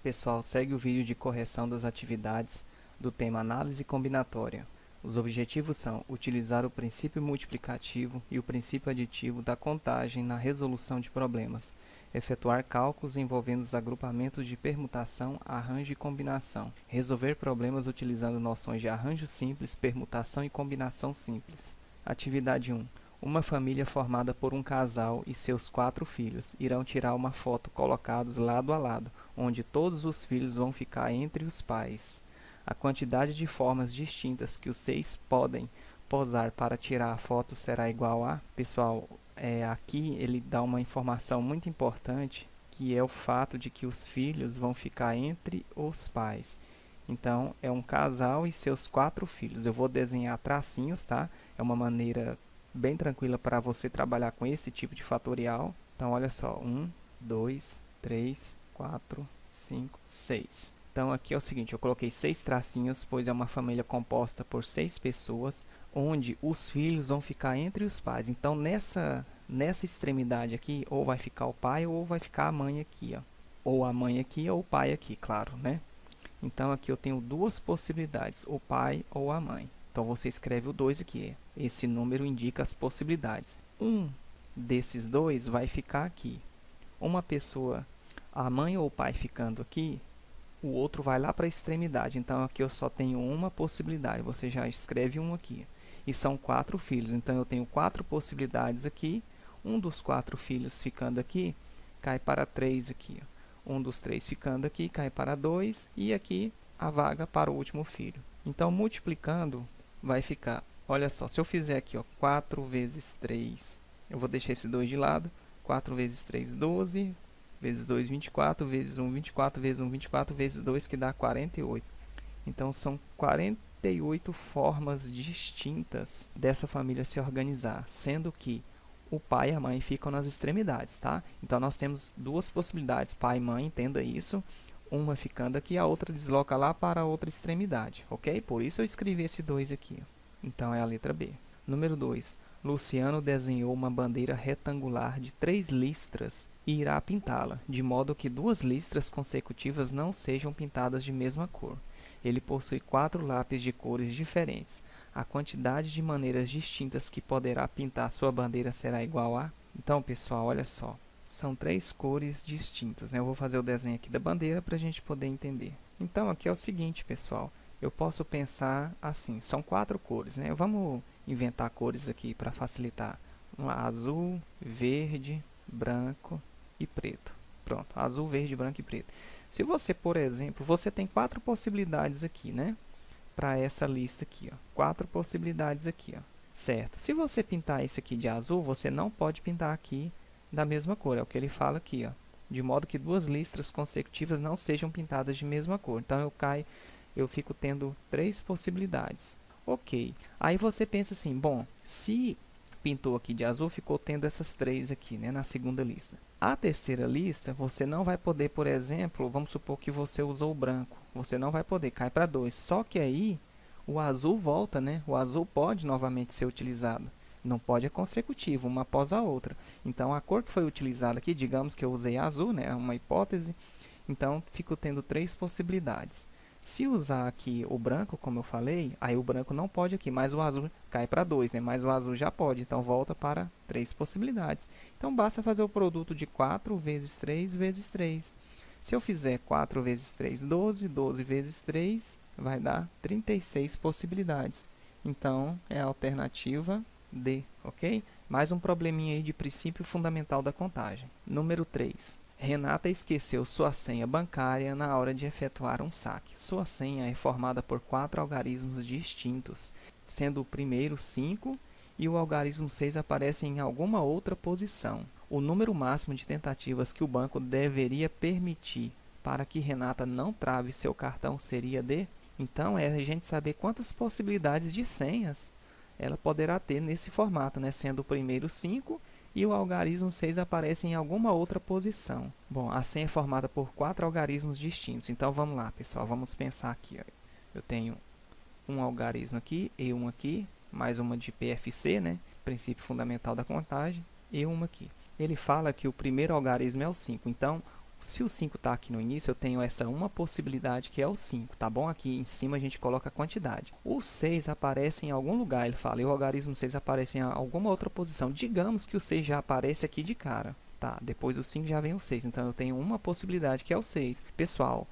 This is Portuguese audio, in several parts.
pessoal, segue o vídeo de correção das atividades do tema análise combinatória. Os objetivos são utilizar o princípio multiplicativo e o princípio aditivo da contagem na resolução de problemas, efetuar cálculos envolvendo os agrupamentos de permutação, arranjo e combinação, resolver problemas utilizando noções de arranjo simples, permutação e combinação simples. Atividade 1. Uma família formada por um casal e seus 4 filhos irão tirar uma foto colocados lado a lado, onde todos os filhos vão ficar entre os pais. A quantidade de formas distintas que os 6 podem posar para tirar a foto será igual a... Pessoal, aqui ele dá uma informação muito importante, que é o fato de que os filhos vão ficar entre os pais. Então, é um casal e seus 4 filhos. Eu vou desenhar tracinhos, tá? É uma maneira bem tranquila para você trabalhar com esse tipo de fatorial. Então, olha só, 1, 2, 3, 4, 5, 6. Então, aqui é o seguinte, eu coloquei 6 tracinhos, pois é uma família composta por 6 pessoas, onde os filhos vão ficar entre os pais. Então, nessa extremidade aqui, ou vai ficar o pai ou vai ficar a mãe aqui, ó. Ou a mãe aqui ou o pai aqui, claro, né? Então, aqui eu tenho duas possibilidades, o pai ou a mãe. Então, você escreve o 2 aqui. Esse número indica as possibilidades. Um desses dois vai ficar aqui. Uma pessoa, a mãe ou o pai ficando aqui, o outro vai lá para a extremidade. Então, aqui eu só tenho uma possibilidade. Você já escreve um aqui. E são 4 filhos. Então, eu tenho 4 possibilidades aqui. Um dos 4 filhos ficando aqui, cai para 3 aqui, ó. Um dos 3 ficando aqui, cai para 2, e aqui a vaga para o último filho. Então, multiplicando, vai ficar, olha só, se eu fizer aqui, ó, 4 vezes 3, eu vou deixar esse 2 de lado, 4 vezes 3, 12, vezes 2, 24, vezes 1, 24, vezes 1, 24, vezes 2, que dá 48. Então, são 48 formas distintas dessa família se organizar, sendo que o pai e a mãe ficam nas extremidades, tá? Então, nós temos duas possibilidades, pai e mãe, entenda isso. Uma ficando aqui, a outra desloca lá para a outra extremidade, ok? Por isso eu escrevi esse 2 aqui, ó. Então, é a letra B. Número 2. Luciano desenhou uma bandeira retangular de 3 listras e irá pintá-la, de modo que 2 listras consecutivas não sejam pintadas de mesma cor. Ele possui 4 lápis de cores diferentes. A quantidade de maneiras distintas que poderá pintar sua bandeira será igual a... Então, pessoal, olha só. São 3 cores distintas, né? Eu vou fazer o desenho aqui da bandeira para a gente poder entender. Então, aqui é o seguinte, pessoal. Eu posso pensar assim. São 4 cores, né? Vamos inventar cores aqui para facilitar. Vamos lá, azul, verde, branco e preto. Pronto, azul, verde, branco e preto. Se você, por exemplo, você tem 4 possibilidades aqui, né? Para essa lista aqui, ó. 4 possibilidades aqui, ó. Certo? Se você pintar esse aqui de azul, você não pode pintar aqui da mesma cor. É o que ele fala aqui, ó. De modo que 2 listras consecutivas não sejam pintadas de mesma cor. Então, eu fico tendo 3 possibilidades. Ok. Aí você pensa assim, bom, se pintou aqui de azul, ficou tendo essas 3 aqui, né, na segunda lista. A terceira lista, você não vai poder, por exemplo, vamos supor que você usou o branco. Você não vai poder, cai para 2. Só que aí, o azul volta, né? O azul pode novamente ser utilizado. Não pode é consecutivo, uma após a outra. Então, a cor que foi utilizada aqui, digamos que eu usei azul, né? É uma hipótese. Então, fico tendo 3 possibilidades. Se usar aqui o branco, como eu falei, aí o branco não pode aqui, mas o azul cai para 2, né? Mas o azul já pode, então volta para 3 possibilidades. Então, basta fazer o produto de 4 vezes 3 vezes 3. Se eu fizer 4 vezes 3, 12, 12 vezes 3, vai dar 36 possibilidades. Então, é a alternativa D, ok? Mais um probleminha aí de princípio fundamental da contagem. Número 3. Renata esqueceu sua senha bancária na hora de efetuar um saque. Sua senha é formada por 4 algarismos distintos, sendo o primeiro 5 e o algarismo 6 aparece em alguma outra posição. O número máximo de tentativas que o banco deveria permitir para que Renata não trave seu cartão seria de... Então, é a gente saber quantas possibilidades de senhas ela poderá ter nesse formato, né? Sendo o primeiro 5 e o algarismo 6 aparece em alguma outra posição. Bom, a senha é formada por 4 algarismos distintos. Então, vamos lá, pessoal. Vamos pensar aqui, ó. Eu tenho um algarismo aqui, e um aqui, mais uma de PFC, né? Princípio fundamental da contagem, e uma aqui. Ele fala que o primeiro algarismo é o 5. Então, Se o 5 está aqui no início, eu tenho essa uma possibilidade que é o 5, tá bom? Aqui em cima a gente coloca a quantidade. O 6 aparece em algum lugar, ele fala, e o algarismo 6 aparece em alguma outra posição. Digamos que o 6 já aparece aqui de cara. Tá, depois do 5 já vem o 6, então eu tenho uma possibilidade que é o 6. Pessoal,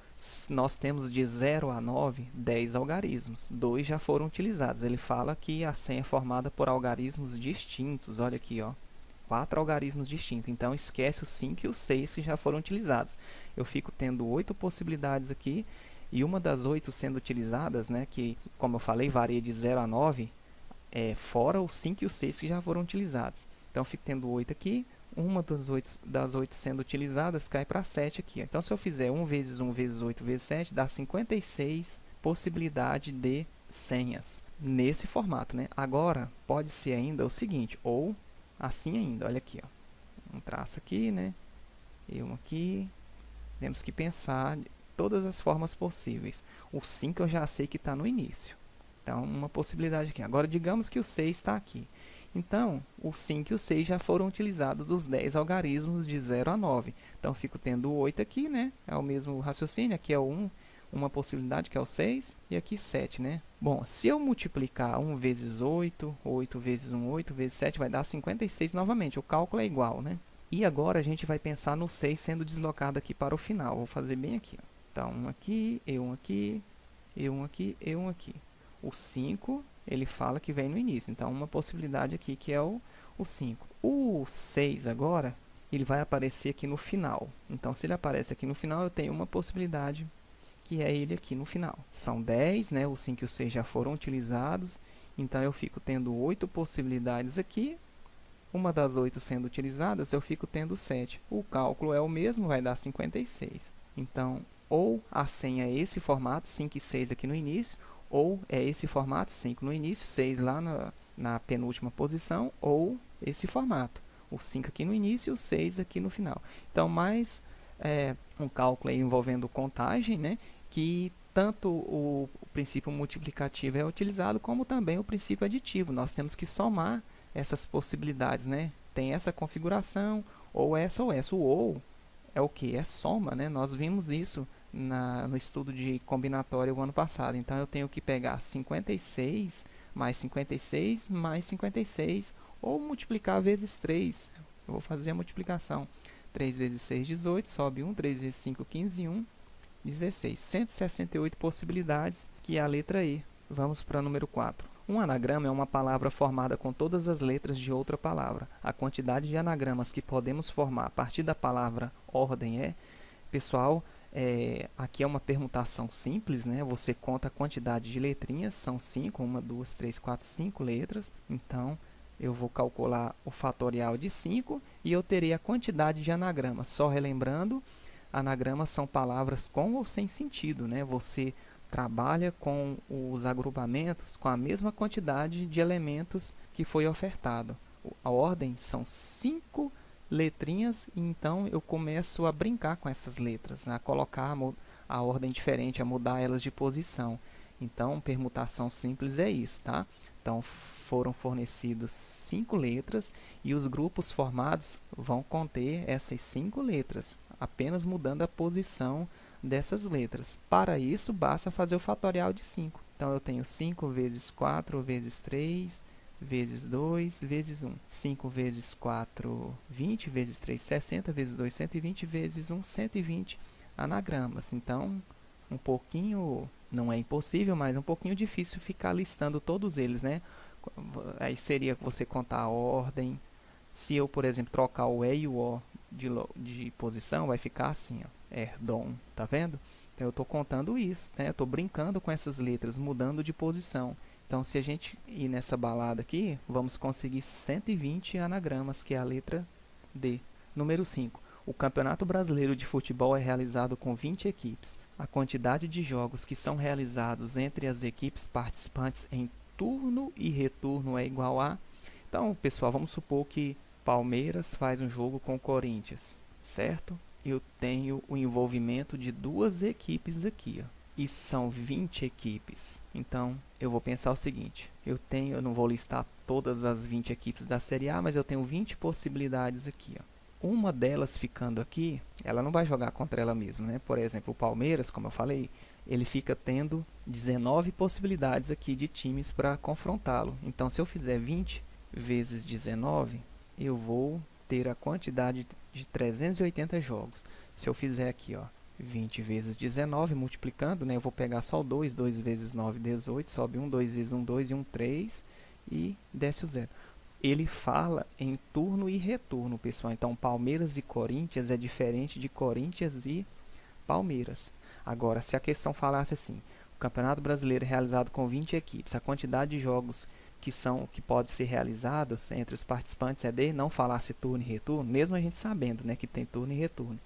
nós temos de 0 a 9, 10 algarismos. 2 já foram utilizados. Ele fala que a senha é formada por algarismos distintos. Olha aqui, ó. 4 algarismos distintos. Então, esquece o 5 e o 6 que já foram utilizados. Eu fico tendo 8 possibilidades aqui. E uma das 8 sendo utilizadas, né, que, como eu falei, varia de 0 a 9, fora o 5 e o 6 que já foram utilizados. Então, eu fico tendo 8 aqui. Uma das 8 sendo utilizadas cai para 7 aqui. Então, se eu fizer 1 vezes 1 vezes 8 vezes 7, dá 56 possibilidade de senhas nesse formato, né? Agora, pode ser ainda o seguinte, ou assim ainda, olha aqui, ó. Um traço aqui, né? E um aqui. Temos que pensar todas as formas possíveis. O 5 eu já sei que está no início. Então, uma possibilidade aqui. Agora, digamos que o 6 está aqui. Então, o 5 e o 6 já foram utilizados dos 10 algarismos de 0 a 9. Então, fico tendo 8 aqui, né? É o mesmo raciocínio. Aqui é o 1, uma possibilidade que é o 6, e aqui 7, né? Bom, se eu multiplicar 1 vezes 8, 8 vezes 1, 8 vezes 7, vai dar 56 novamente. O cálculo é igual, né? E agora a gente vai pensar no 6 sendo deslocado aqui para o final. Vou fazer bem aqui, ó. Então, um aqui, e um aqui, e um aqui, e um aqui. O 5, ele fala que vem no início. Então, uma possibilidade aqui que é o 5. O 6 agora, ele vai aparecer aqui no final. Então, se ele aparece aqui no final, eu tenho uma possibilidade que é ele aqui no final. São 10, né? O 5 e o 6 já foram utilizados. Então, eu fico tendo 8 possibilidades aqui. Uma das 8 sendo utilizadas, eu fico tendo 7. O cálculo é o mesmo, vai dar 56. Então, ou a senha é esse formato, 5 e 6 aqui no início, ou é esse formato, 5 no início, 6 lá na penúltima posição, ou esse formato, o 5 aqui no início e o 6 aqui no final. Então, mais um cálculo aí envolvendo contagem, né, que tanto o princípio multiplicativo é utilizado, como também o princípio aditivo. Nós temos que somar essas possibilidades, né? Tem essa configuração, ou essa ou essa. O ou é o que? É soma, né? Nós vimos isso no estudo de combinatória o ano passado. Então, eu tenho que pegar 56 mais 56 mais 56, ou multiplicar vezes 3. Eu vou fazer a multiplicação. 3 vezes 6, 18, sobe 1. 3 vezes 5, 15 e 1, 16. 168 possibilidades, que é a letra E. Vamos para o número 4. Um anagrama é uma palavra formada com todas as letras de outra palavra. A quantidade de anagramas que podemos formar a partir da palavra ordem é... Pessoal, aqui é uma permutação simples, né? Você conta a quantidade de letrinhas, são 5, 1, 2, 3, 4, 5 letras. Então, eu vou calcular o fatorial de 5 e eu terei a quantidade de anagramas. Só relembrando, anagramas são palavras com ou sem sentido, né? Você trabalha com os agrupamentos com a mesma quantidade de elementos que foi ofertado. A ordem são 5 letrinhas, então eu começo a brincar com essas letras, né? A colocar a ordem diferente, a mudar elas de posição. Então, permutação simples é isso, tá? Então, foram fornecidos 5 letras e os grupos formados vão conter essas 5 letras, apenas mudando a posição dessas letras. Para isso, basta fazer o fatorial de 5. Então, eu tenho 5 vezes 4 vezes 3 vezes 2 vezes 1. 5 vezes 4, 20, vezes 3, 60, vezes 2, 120, vezes 1, 120 anagramas. Então, um pouquinho, não é impossível, mas um pouquinho difícil ficar listando todos eles, né? Aí seria você contar a ordem. Se eu, por exemplo, trocar o E e o O de posição, vai ficar assim, ó. Erdon, tá vendo? Então, eu estou contando isso, né? Eu estou brincando com essas letras, mudando de posição. Então, se a gente ir nessa balada aqui, vamos conseguir 120 anagramas, que é a letra D. Número 5. O Campeonato Brasileiro de Futebol é realizado com 20 equipes. A quantidade de jogos que são realizados entre as equipes participantes em turno e retorno é igual a... Então, pessoal, vamos supor que Palmeiras faz um jogo com o Corinthians, certo? Eu tenho o envolvimento de 2 equipes aqui, ó. E são 20 equipes. Então, eu vou pensar o seguinte. Eu não vou listar todas as 20 equipes da Série A, mas eu tenho 20 possibilidades aqui, ó. uma delas ficando aqui, ela não vai jogar contra ela mesma, né? Por exemplo, o Palmeiras, como eu falei, ele fica tendo 19 possibilidades aqui de times para confrontá-lo. Então, se eu fizer 20 vezes 19, eu vou ter a quantidade de 380 jogos. Se eu fizer aqui, ó, 20 vezes 19, multiplicando, né, eu vou pegar só o 2, 2 vezes 9, 18, sobe 1, 2 vezes 1, 2 e 1, 3 e desce o 0. Ele fala em turno e retorno, pessoal. Então, Palmeiras e Corinthians é diferente de Corinthians e Palmeiras. Agora, se a questão falasse assim, o Campeonato Brasileiro é realizado com 20 equipes, a quantidade de jogos que podem ser realizados entre os participantes é de, não falasse turno e retorno, mesmo a gente sabendo, né, que tem turno e retorno.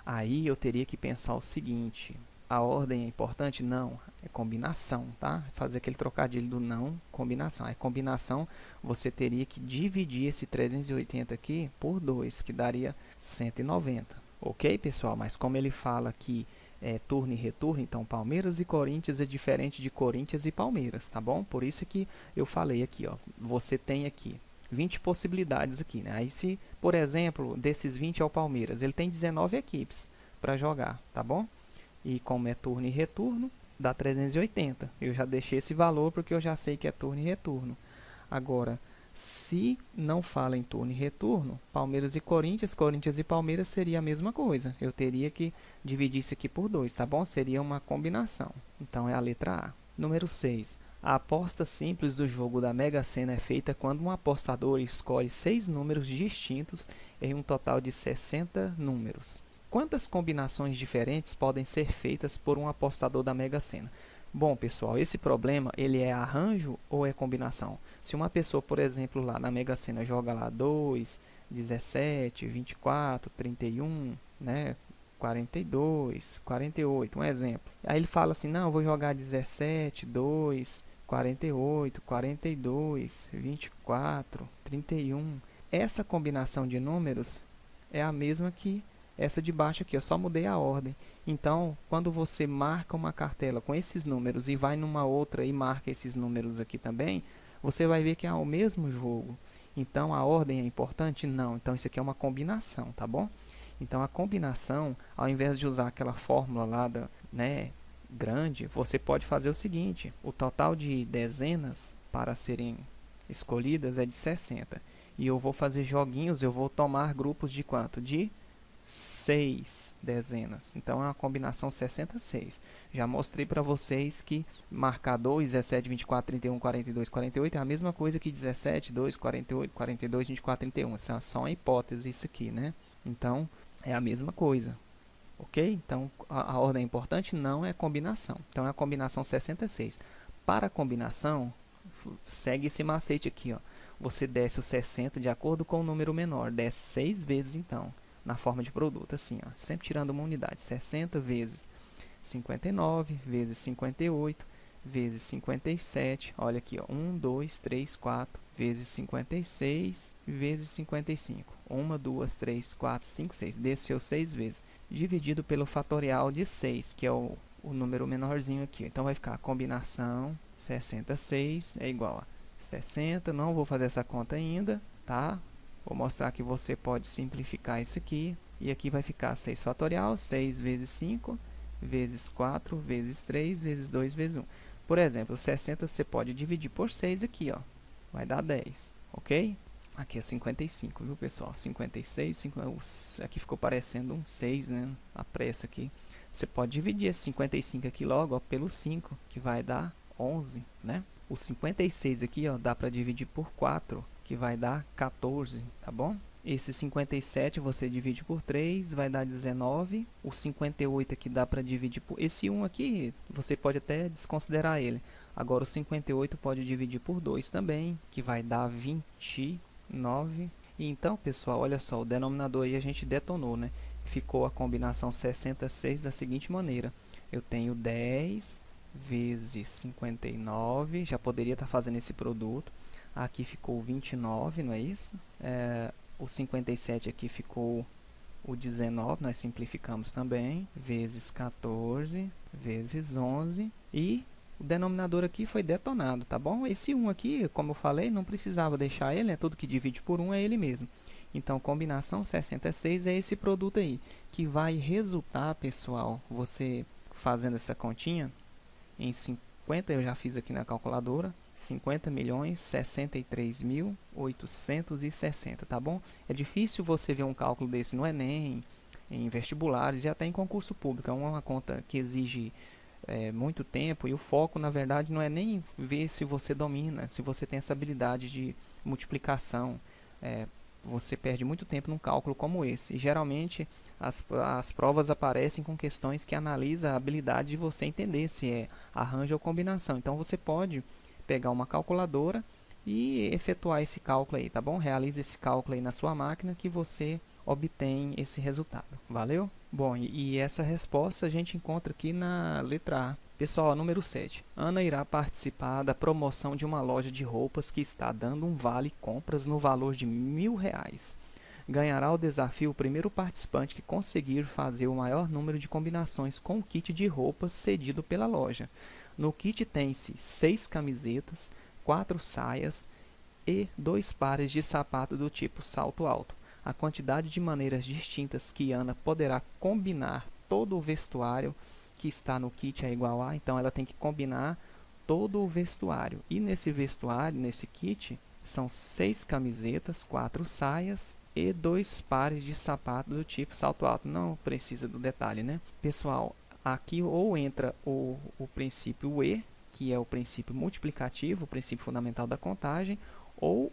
Aí eu teria que pensar o seguinte, a ordem é importante? Não, é combinação, tá? Fazer aquele trocadilho do não, combinação. É combinação, você teria que dividir esse 380 aqui por 2, que daria 190. Ok, pessoal? Mas como ele fala aqui turno e retorno, então Palmeiras e Corinthians é diferente de Corinthians e Palmeiras, tá bom? Por isso que eu falei aqui, ó, você tem aqui 20 possibilidades aqui, né? Aí se, por exemplo, desses 20 é o Palmeiras, ele tem 19 equipes para jogar, tá bom? E como é turno e retorno, dá 380. Eu já deixei esse valor porque eu já sei que é turno e retorno. Agora, se não fala em turno e retorno, Palmeiras e Corinthians, Corinthians e Palmeiras seria a mesma coisa. Eu teria que dividir isso aqui por 2, tá bom? Seria uma combinação. Então é a letra A. Número 6. A aposta simples do jogo da Mega Sena é feita quando um apostador escolhe 6 números distintos em um total de 60 números. Quantas combinações diferentes podem ser feitas por um apostador da Mega Sena? Bom, pessoal, esse problema, ele é arranjo ou é combinação? Se uma pessoa, por exemplo, lá na Mega Sena joga lá 2, 17, 24, 31, né, 42, 48, um exemplo. Aí ele fala assim, não, eu vou jogar 17, 2, 48, 42, 24, 31. Essa combinação de números é a mesma que essa de baixo aqui, eu só mudei a ordem. Então, quando você marca uma cartela com esses números e vai numa outra e marca esses números aqui também, você vai ver que é o mesmo jogo. Então, a ordem é importante? Não. Então, isso aqui é uma combinação, tá bom? Então, a combinação, ao invés de usar aquela fórmula lá, né, grande, você pode fazer o seguinte, o total de dezenas para serem escolhidas é de 60. E eu vou fazer joguinhos, eu vou tomar grupos de quanto? De 6 dezenas. Então é uma combinação 66. Já mostrei para vocês que marcar 2, 17, 24, 31, 42, 48 é a mesma coisa que 17, 2, 48, 42, 24, 31. Isso é só uma hipótese isso aqui, né? Então é a mesma coisa. Ok? Então a ordem é importante? Não, é combinação. Então é a combinação 66. Para a combinação, segue esse macete aqui, ó. Você desce o 60 de acordo com o número menor. Desce 6 vezes então, na forma de produto, assim, ó, sempre tirando uma unidade, 60 vezes 59, vezes 58, vezes 57, olha aqui, ó, 1, 2, 3, 4, vezes 56, vezes 55, 1, 2, 3, 4, 5, 6, desceu 6 vezes, dividido pelo fatorial de 6, que é o número menorzinho aqui, então vai ficar a combinação 66 é igual a 60, não vou fazer essa conta ainda, tá? Vou mostrar que você pode simplificar isso aqui. E aqui vai ficar 6 fatorial, 6 vezes 5, vezes 4, vezes 3, vezes 2, vezes 1. Por exemplo, 60 você pode dividir por 6 aqui, ó. Vai dar 10, ok? Aqui é 55, viu, pessoal? 56, aqui ficou parecendo um 6, né? A pressa aqui. Você pode dividir esse 55 aqui logo, ó, pelo 5, que vai dar 11, né? O 56 aqui, ó, dá para dividir por 4, que vai dar 14, tá bom? Esse 57 você divide por 3, vai dar 19. O 58 aqui dá para dividir por... Esse 1 aqui, você pode até desconsiderar ele. Agora, o 58 pode dividir por 2 também, que vai dar 29. E então, pessoal, olha só, o denominador aí a gente detonou, né? Ficou a combinação 66 da seguinte maneira. Eu tenho 10 vezes 59, já poderia estar fazendo esse produto. Aqui ficou 29, não é isso? O 57 aqui ficou o 19, nós simplificamos também, vezes 14, vezes 11, e o denominador aqui foi detonado, tá bom? Esse 1 aqui, como eu falei, não precisava deixar ele, tudo que divide por 1 é ele mesmo. Então, combinação 66 é esse produto aí, que vai resultar, pessoal, você fazendo essa continha, em 50, eu já fiz aqui na calculadora, 50.063.860, tá bom? É difícil você ver um cálculo desse no Enem, em vestibulares e até em concurso público. É uma conta que exige muito tempo e o foco, na verdade, não é nem ver se você domina, se você tem essa habilidade de multiplicação. Você perde muito tempo num cálculo como esse. E, geralmente, as provas aparecem com questões que analisam a habilidade de você entender se é arranjo ou combinação. Então, você pode pegar uma calculadora e efetuar esse cálculo aí, tá bom? Realize esse cálculo aí na sua máquina que você obtém esse resultado. Valeu? Bom, e essa resposta a gente encontra aqui na letra A. Pessoal, número 7. Ana irá participar da promoção de uma loja de roupas que está dando um vale compras no valor de R$1.000. Ganhará o desafio o primeiro participante que conseguir fazer o maior número de combinações com o kit de roupas cedido pela loja. No kit tem-se 6 camisetas, 4 saias e 2 pares de sapato do tipo salto alto. A quantidade de maneiras distintas que Ana poderá combinar todo o vestuário que está no kit é igual a, então ela tem que combinar todo o vestuário. E nesse vestuário, nesse kit, são 6 camisetas, 4 saias e 2 pares de sapato do tipo salto alto. Não precisa do detalhe, né? Pessoal, aqui ou entra o princípio E, que é o princípio multiplicativo, o princípio fundamental da contagem, ou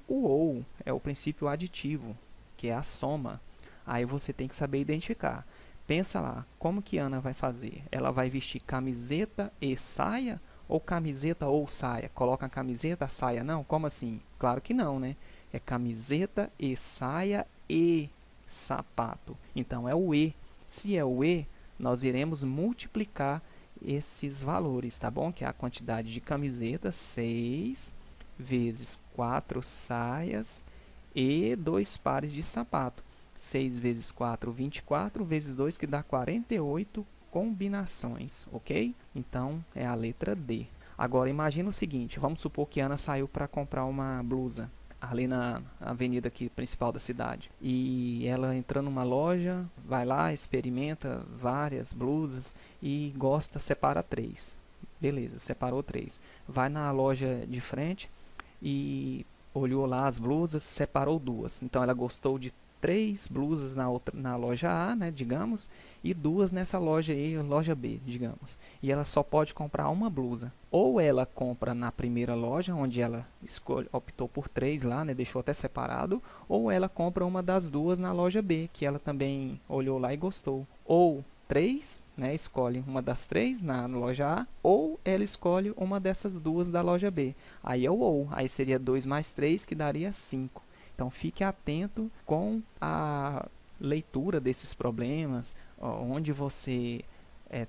é o princípio aditivo, que é a soma. Aí você tem que saber identificar. Pensa lá, como que Ana vai fazer? Ela vai vestir camiseta e saia ou camiseta ou saia? Coloca a camiseta, a saia não? Como assim? Claro que não, né? É camiseta e saia e sapato. Então é o E. Se é o E, nós iremos multiplicar esses valores, tá bom? Que é a quantidade de camisetas, 6 vezes 4 saias e 2 pares de sapato. 6 vezes 4, 24, vezes 2, que dá 48 combinações, ok? Então, é a letra D. Agora, imagina o seguinte, vamos supor que Ana saiu para comprar uma blusa ali na avenida aqui principal da cidade. E ela entra numa loja, vai lá, experimenta várias blusas e gosta, separa 3. Beleza, separou 3. Vai na loja de frente e olhou lá as blusas, separou 2. Então, ela gostou de 3 blusas na loja A, né, digamos, e 2 nessa loja aí, loja B, digamos. E ela só pode comprar uma blusa. Ou ela compra na primeira loja, onde ela optou por 3 lá, né, deixou até separado, ou ela compra uma das 2 na loja B, que ela também olhou lá e gostou. Ou 3, né, escolhe uma das 3 na loja A, ou ela escolhe uma dessas 2 da loja B. Aí é o ou, aí seria 2 mais 3, que daria 5. Então, fique atento com a leitura desses problemas, onde você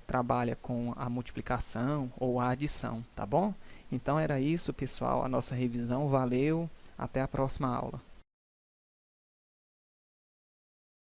trabalha com a multiplicação ou a adição, tá bom? Então, era isso, pessoal, a nossa revisão. Valeu, até a próxima aula.